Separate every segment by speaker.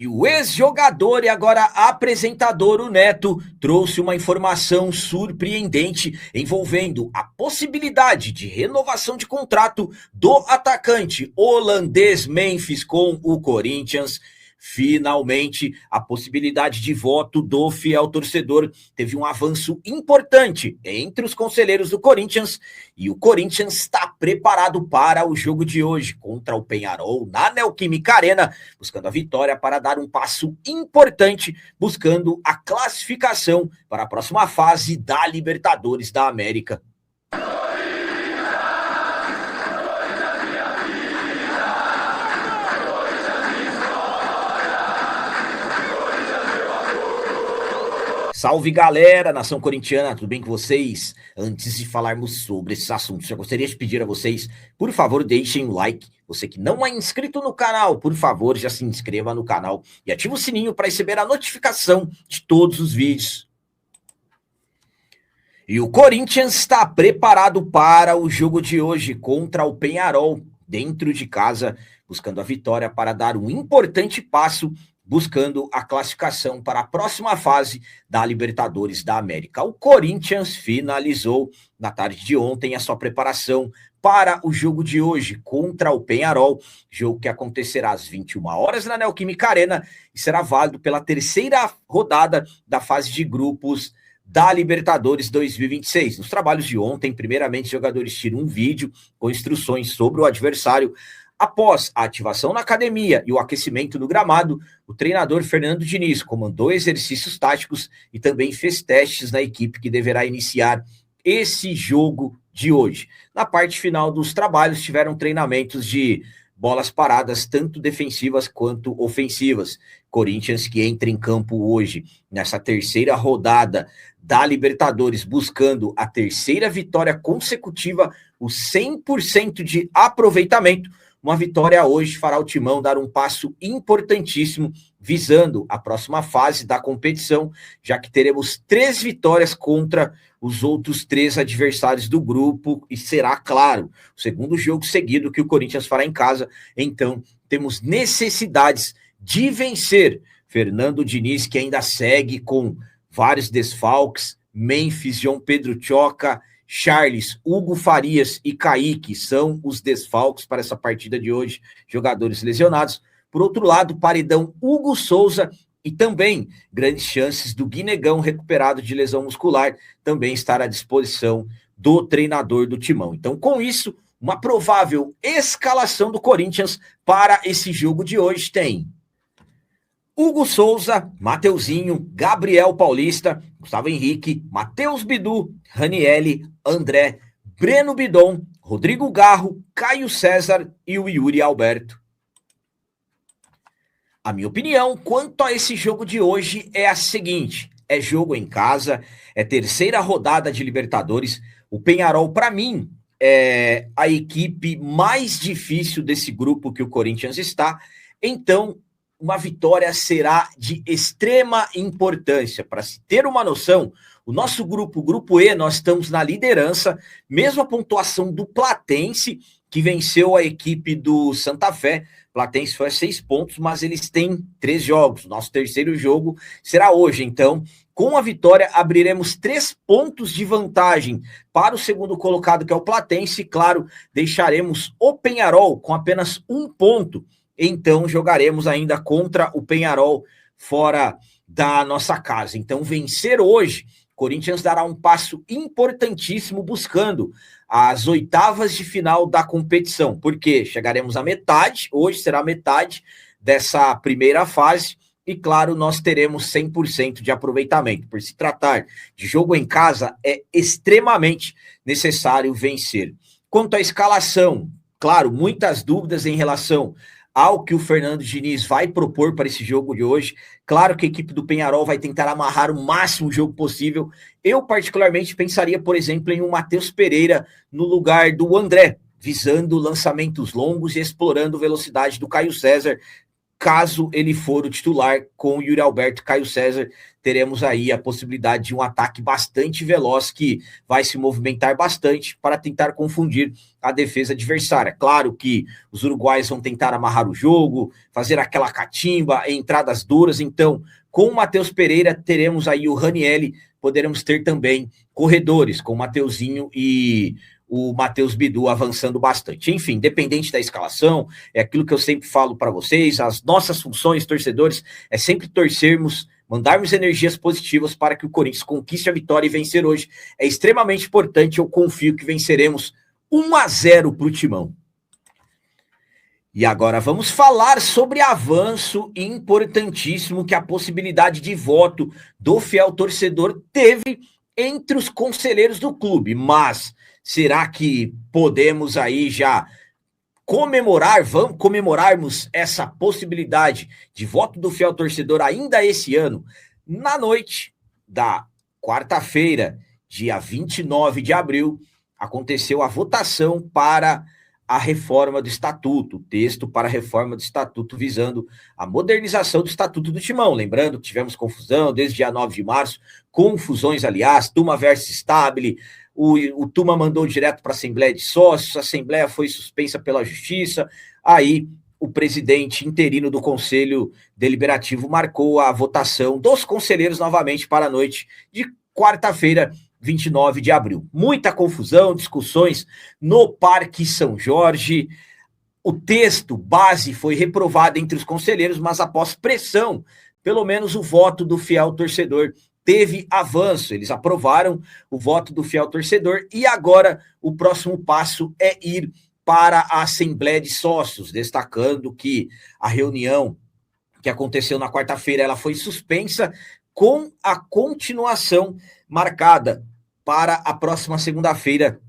Speaker 1: E o ex-jogador e agora apresentador, o Neto, trouxe uma informação surpreendente envolvendo a possibilidade de renovação de contrato do atacante holandês Memphis com o Corinthians. Finalmente, a possibilidade de voto do fiel torcedor teve um avanço importante entre os conselheiros do Corinthians e o Corinthians está preparado para o jogo de hoje contra o Peñarol na Neoquímica Arena, buscando a vitória para dar um passo importante, buscando a classificação para a próxima fase da Libertadores da América. Salve galera, nação corintiana, tudo bem com vocês? Antes de falarmos sobre esses assuntos, eu gostaria de pedir a vocês, por favor, deixem o like. Você que não é inscrito no canal, por favor, já se inscreva no canal e ative o sininho para receber a notificação de todos os vídeos. E o Corinthians está preparado para o jogo de hoje contra o Peñarol, dentro de casa, buscando a vitória para dar um importante passo, buscando a classificação para a próxima fase da Libertadores da América. O Corinthians finalizou na tarde de ontem a sua preparação para o jogo de hoje contra o Peñarol, jogo que acontecerá às 21 horas na Neoquímica Arena e será válido pela terceira rodada da fase de grupos da Libertadores 2026. Nos trabalhos de ontem, primeiramente, os jogadores tiram um vídeo com instruções sobre o adversário. Após a ativação na academia e o aquecimento no gramado, o treinador Fernando Diniz comandou exercícios táticos e também fez testes na equipe que deverá iniciar esse jogo de hoje. Na parte final dos trabalhos, tiveram treinamentos de bolas paradas, tanto defensivas quanto ofensivas. Corinthians que entra em campo hoje, nessa terceira rodada da Libertadores, buscando a terceira vitória consecutiva, o 100% de aproveitamento. Uma vitória hoje fará o Timão dar um passo importantíssimo, visando a próxima fase da competição, já que teremos 3 vitórias contra os outros 3 adversários do grupo, e será, claro, o segundo jogo seguido que o Corinthians fará em casa. Então, temos necessidades de vencer. Fernando Diniz, que ainda segue com vários desfalques, Memphis, João Pedro Tchoca, Charles, Hugo Farias e Kaique são os desfalques para essa partida de hoje, jogadores lesionados. Por outro lado, paredão Hugo Souza e também grandes chances do Guinegão, recuperado de lesão muscular, também estar à disposição do treinador do Timão. Então, com isso, uma provável escalação do Corinthians para esse jogo de hoje tem Hugo Souza, Mateuzinho, Gabriel Paulista, Gustavo Henrique, Matheus Bidu, Ranielli, André, Breno Bidon, Rodrigo Garro, Caio César e o Yuri Alberto. A minha opinião quanto a esse jogo de hoje é a seguinte: é jogo em casa, é terceira rodada de Libertadores. O Peñarol, para mim, é a equipe mais difícil desse grupo que o Corinthians está. Então, uma vitória será de extrema importância. Para se ter uma noção, o nosso grupo, o grupo E, nós estamos na liderança, mesma pontuação do Platense, que venceu a equipe do Santa Fé. Platense foi a 6 pontos, mas eles têm 3 jogos. Nosso terceiro jogo será hoje. Então, com a vitória, abriremos 3 pontos de vantagem para o segundo colocado, que é o Platense. Claro, deixaremos o Peñarol com apenas 1 ponto. Então, jogaremos ainda contra o Peñarol fora da nossa casa. Então, vencer hoje, Corinthians dará um passo importantíssimo buscando as oitavas de final da competição, porque chegaremos à metade, hoje será a metade dessa primeira fase, e claro, nós teremos 100% de aproveitamento. Por se tratar de jogo em casa, é extremamente necessário vencer. Quanto à escalação, claro, muitas dúvidas em relação ao que o Fernando Diniz vai propor para esse jogo de hoje. Claro que a equipe do Peñarol vai tentar amarrar o máximo jogo possível. Eu, particularmente, pensaria, por exemplo, em um Matheus Pereira no lugar do André, visando lançamentos longos e explorando a velocidade do Caio César. caso ele for o titular com o Yuri Alberto e Caio César, teremos aí a possibilidade de um ataque bastante veloz que vai se movimentar bastante para tentar confundir a defesa adversária. Claro que os uruguaios vão tentar amarrar o jogo, fazer aquela catimba, entradas duras, então com o Matheus Pereira teremos aí o Ranieri, poderemos ter também corredores com o Mateuzinho e o Matheus Bidu avançando bastante. Enfim, independente da escalação, é aquilo que eu sempre falo para vocês, as nossas funções, torcedores, é sempre torcermos, mandarmos energias positivas para que o Corinthians conquiste a vitória e vencer hoje. É extremamente importante, eu confio que venceremos 1-0 para o Timão. E agora vamos falar sobre avanço importantíssimo que a possibilidade de voto do fiel torcedor teve entre os conselheiros do clube, mas será que podemos aí já comemorarmos essa possibilidade de voto do fiel torcedor ainda esse ano? Na noite da quarta-feira, dia 29 de abril, aconteceu a votação para a reforma do Estatuto, o texto para a reforma do Estatuto visando a modernização do Estatuto do Timão. Lembrando que tivemos confusão desde dia 9 de março, confusões, aliás, Tuma versus Stabile, o Tuma mandou direto para a Assembleia de Sócios, a Assembleia foi suspensa pela Justiça, aí o presidente interino do Conselho Deliberativo marcou a votação dos conselheiros novamente para a noite de quarta-feira, 29 de abril. Muita confusão, discussões no Parque São Jorge. O texto base foi reprovado entre os conselheiros, mas após pressão, pelo menos o voto do fiel torcedor teve avanço. Eles aprovaram o voto do fiel torcedor e agora o próximo passo é ir para a Assembleia de Sócios, destacando que a reunião que aconteceu na quarta-feira ela foi suspensa com a continuação marcada para a próxima segunda-feira,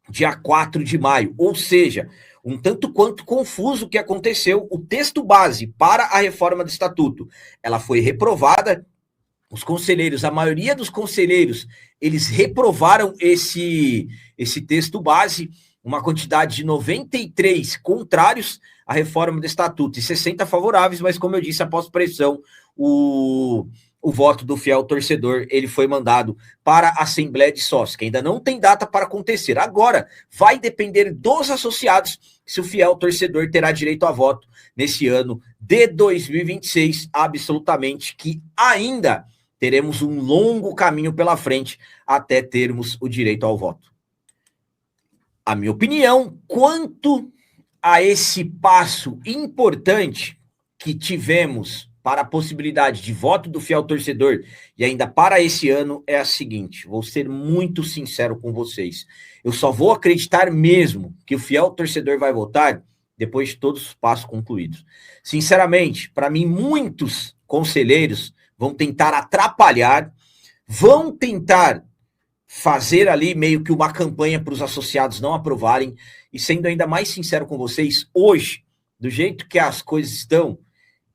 Speaker 1: dia 4 de maio. Ou seja, um tanto quanto confuso o que aconteceu. O texto base para a reforma do Estatuto, ela foi reprovada. Os conselheiros, a maioria dos conselheiros, eles reprovaram esse texto base, uma quantidade de 93 contrários à reforma do Estatuto e 60 favoráveis, mas como eu disse, após pressão, o voto do fiel torcedor, ele foi mandado para a Assembleia de Sócios, que ainda não tem data para acontecer. Agora, vai depender dos associados se o fiel torcedor terá direito a voto nesse ano de 2026, absolutamente, que ainda teremos um longo caminho pela frente até termos o direito ao voto. A minha opinião, quanto a esse passo importante que tivemos para a possibilidade de voto do fiel torcedor e ainda para esse ano é a seguinte, vou ser muito sincero com vocês, eu só vou acreditar mesmo que o fiel torcedor vai votar depois de todos os passos concluídos. Sinceramente, para mim, muitos conselheiros vão tentar atrapalhar, vão tentar fazer ali meio que uma campanha para os associados não aprovarem, e sendo ainda mais sincero com vocês, hoje, do jeito que as coisas estão,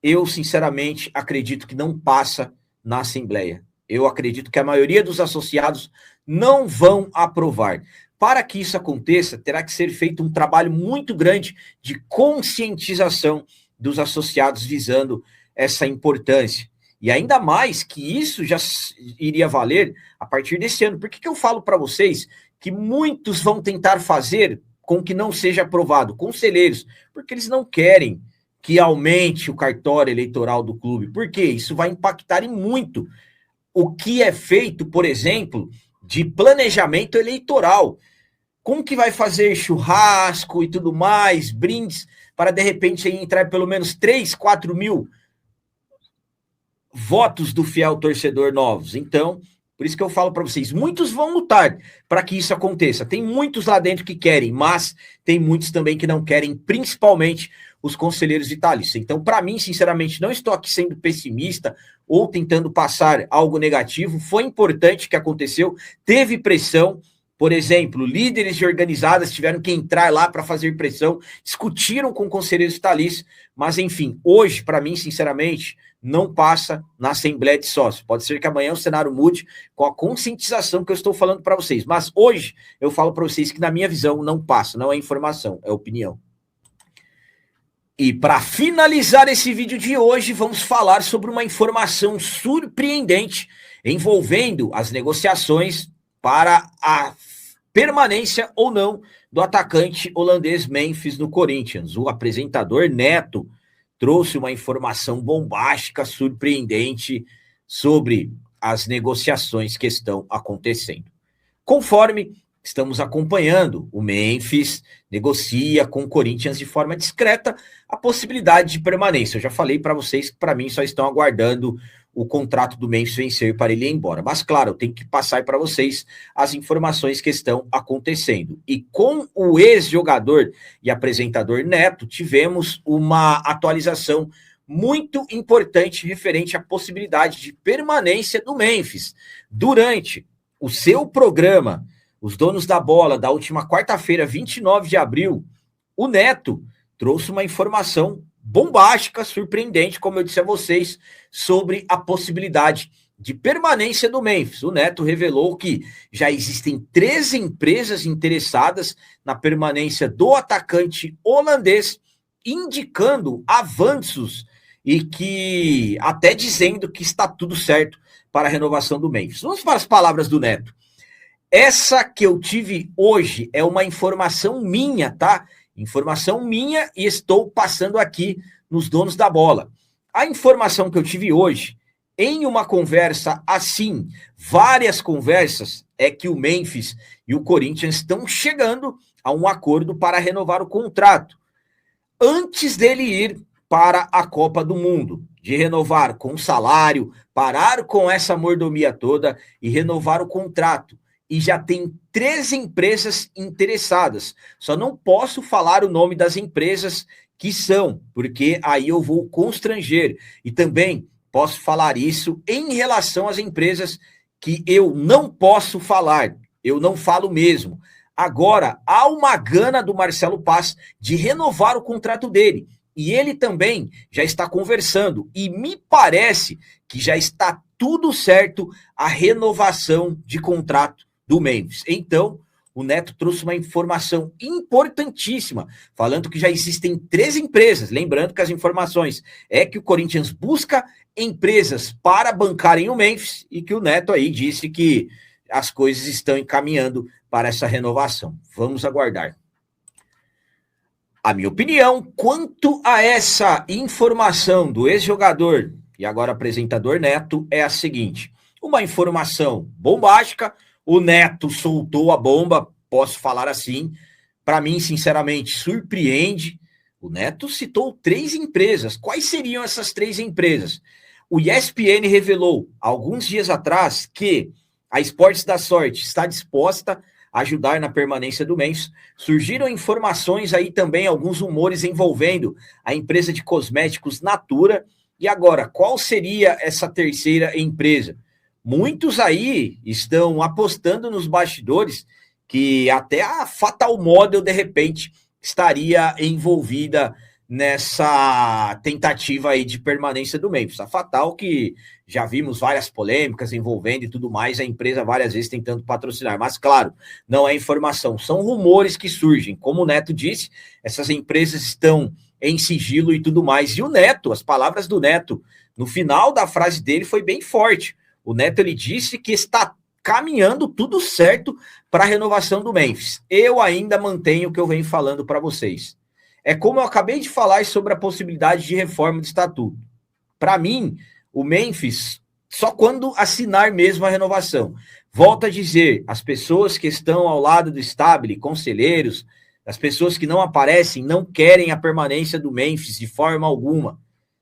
Speaker 1: eu, sinceramente, acredito que não passa na Assembleia. Eu acredito que a maioria dos associados não vão aprovar. Para que isso aconteça, terá que ser feito um trabalho muito grande de conscientização dos associados visando essa importância. E ainda mais que isso já iria valer a partir desse ano. Por que eu falo para vocês que muitos vão tentar fazer com que não seja aprovado? Conselheiros, porque eles não querem que aumente o cartório eleitoral do clube. Por quê? Isso vai impactar em muito o que é feito, por exemplo, de planejamento eleitoral. Como que vai fazer churrasco e tudo mais, brindes, para de repente entrar pelo menos 3, 4 mil votos do fiel torcedor novos? Então, por isso que eu falo para vocês, muitos vão lutar para que isso aconteça. Tem muitos lá dentro que querem, mas tem muitos também que não querem, principalmente os conselheiros vitalícios. Então, para mim, sinceramente, não estou aqui sendo pessimista ou tentando passar algo negativo. Foi importante que aconteceu, teve pressão. Por exemplo, líderes de organizadas tiveram que entrar lá para fazer pressão, discutiram com conselheiros vitalícios, mas enfim, hoje, para mim, sinceramente, não passa na Assembleia de Sócios. Pode ser que amanhã o cenário mude com a conscientização que eu estou falando para vocês, mas hoje eu falo para vocês que, na minha visão, não passa, não é informação, é opinião. E para finalizar esse vídeo de hoje, vamos falar sobre uma informação surpreendente envolvendo as negociações para a permanência ou não do atacante holandês Memphis no Corinthians. O apresentador Neto trouxe uma informação bombástica, surpreendente sobre as negociações que estão acontecendo. Conforme estamos acompanhando, o Memphis negocia com o Corinthians de forma discreta a possibilidade de permanência. Eu já falei para vocês que, para mim, só estão aguardando o contrato do Memphis vencer para ele ir embora. Mas, claro, eu tenho que passar para vocês as informações que estão acontecendo. E com o ex-jogador e apresentador Neto, tivemos uma atualização muito importante referente à possibilidade de permanência do Memphis. Durante o seu programa, Os Donos da Bola, da última quarta-feira, 29 de abril, o Neto trouxe uma informação bombástica, surpreendente, como eu disse a vocês, sobre a possibilidade de permanência do Memphis. O Neto revelou que já existem 13 empresas interessadas na permanência do atacante holandês, indicando avanços e que até dizendo que está tudo certo para a renovação do Memphis. Vamos para as palavras do Neto. Essa que eu tive hoje é uma informação minha, tá? Informação minha e estou passando aqui nos Donos da Bola. A informação que eu tive hoje, em uma conversa assim, várias conversas, é que o Memphis e o Corinthians estão chegando a um acordo para renovar o contrato. Antes dele ir para a Copa do Mundo, de renovar com salário, parar com essa mordomia toda e renovar o contrato. E já tem 13 empresas interessadas. Só não posso falar o nome das empresas que são, porque aí eu vou constranger. E também posso falar isso em relação às empresas que eu não posso falar. Eu não falo mesmo. Agora, há uma gana do Marcelo Paz de renovar o contrato dele. E ele também já está conversando. E me parece que já está tudo certo a renovação de contrato do Memphis. Então, o Neto trouxe uma informação importantíssima, falando que já existem 13 empresas. Lembrando que as informações é que o Corinthians busca empresas para bancarem o Memphis e que o Neto aí disse que as coisas estão encaminhando para essa renovação. Vamos aguardar. A minha opinião quanto a essa informação do ex-jogador e agora apresentador Neto é a seguinte: uma informação bombástica. O Neto soltou a bomba, posso falar assim. Para mim, sinceramente, surpreende. O Neto citou 3 empresas. Quais seriam essas 3 empresas? O ESPN revelou, alguns dias atrás, que a Esportes da Sorte está disposta a ajudar na permanência do Memphis. Surgiram informações aí também, alguns rumores envolvendo a empresa de cosméticos Natura. E agora, qual seria essa terceira empresa? Muitos aí estão apostando nos bastidores que até a Fatal Model, de repente, estaria envolvida nessa tentativa aí de permanência do Memphis. A Fatal, que já vimos várias polêmicas envolvendo e tudo mais, a empresa várias vezes tentando patrocinar. Mas, claro, não é informação, são rumores que surgem. Como o Neto disse, essas empresas estão em sigilo e tudo mais. E o Neto, as palavras do Neto, no final da frase dele foi bem forte. O Neto, ele disse que está caminhando tudo certo para a renovação do Memphis. Eu ainda mantenho o que eu venho falando para vocês. É como eu acabei de falar sobre a possibilidade de reforma do estatuto. Para mim, o Memphis, só quando assinar mesmo a renovação. Volto a dizer, as pessoas que estão ao lado do Stabile, conselheiros, as pessoas que não aparecem, não querem a permanência do Memphis de forma alguma.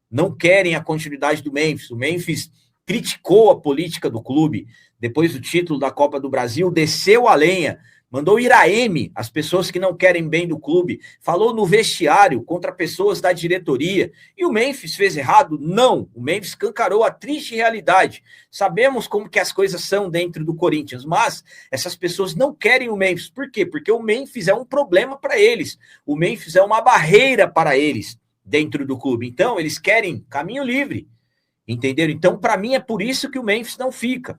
Speaker 1: Não querem a continuidade do Memphis. O Memphis criticou a política do clube depois do título da Copa do Brasil, desceu a lenha, mandou ir a M as pessoas que não querem bem do clube, falou no vestiário contra pessoas da diretoria. E o Memphis fez errado? Não. O Memphis escancarou a triste realidade. Sabemos como que as coisas são dentro do Corinthians, mas essas pessoas não querem o Memphis. Por quê? Porque o Memphis é um problema para eles. O Memphis é uma barreira para eles dentro do clube. Então, eles querem caminho livre. Entenderam? Então, para mim, é por isso que o Memphis não fica.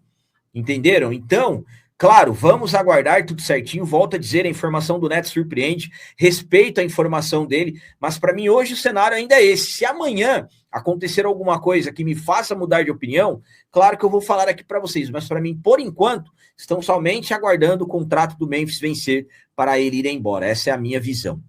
Speaker 1: Entenderam? Então, Claro, vamos aguardar tudo certinho. Volto a dizer, a informação do Neto surpreende, respeito a informação dele, mas para mim hoje o cenário ainda é esse. Se amanhã acontecer alguma coisa que me faça mudar de opinião, claro que eu vou falar aqui para vocês, mas para mim, por enquanto, estão somente aguardando o contrato do Memphis vencer para ele ir embora. Essa é a minha visão.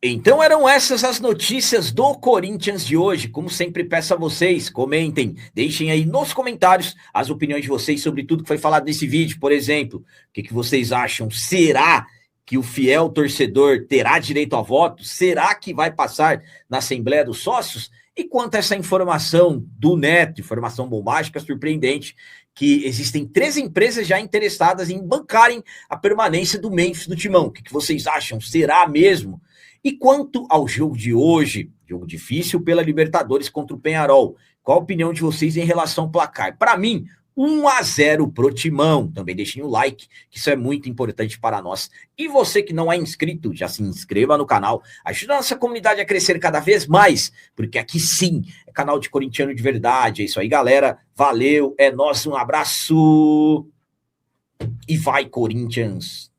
Speaker 1: Então eram essas as notícias do Corinthians de hoje. Como sempre peço a vocês, comentem, deixem aí nos comentários as opiniões de vocês sobre tudo que foi falado nesse vídeo. Por exemplo, o que vocês acham? Será que o fiel torcedor terá direito a voto? Será que vai passar na Assembleia dos Sócios? E quanto a essa informação do Neto, informação bombástica, surpreendente, que existem 3 empresas já interessadas em bancarem a permanência do Memphis no timão. O que vocês acham? Será mesmo? E quanto ao jogo de hoje, jogo difícil pela Libertadores contra o Peñarol, qual a opinião de vocês em relação ao placar? Para mim, 1-0 pro Timão. Também deixem o like, que isso é muito importante para nós. E você que não é inscrito, já se inscreva no canal. Ajuda a nossa comunidade a crescer cada vez mais, porque aqui sim é canal de corintiano de verdade. É isso aí, galera. Valeu, é nóis, um abraço. E vai, Corinthians!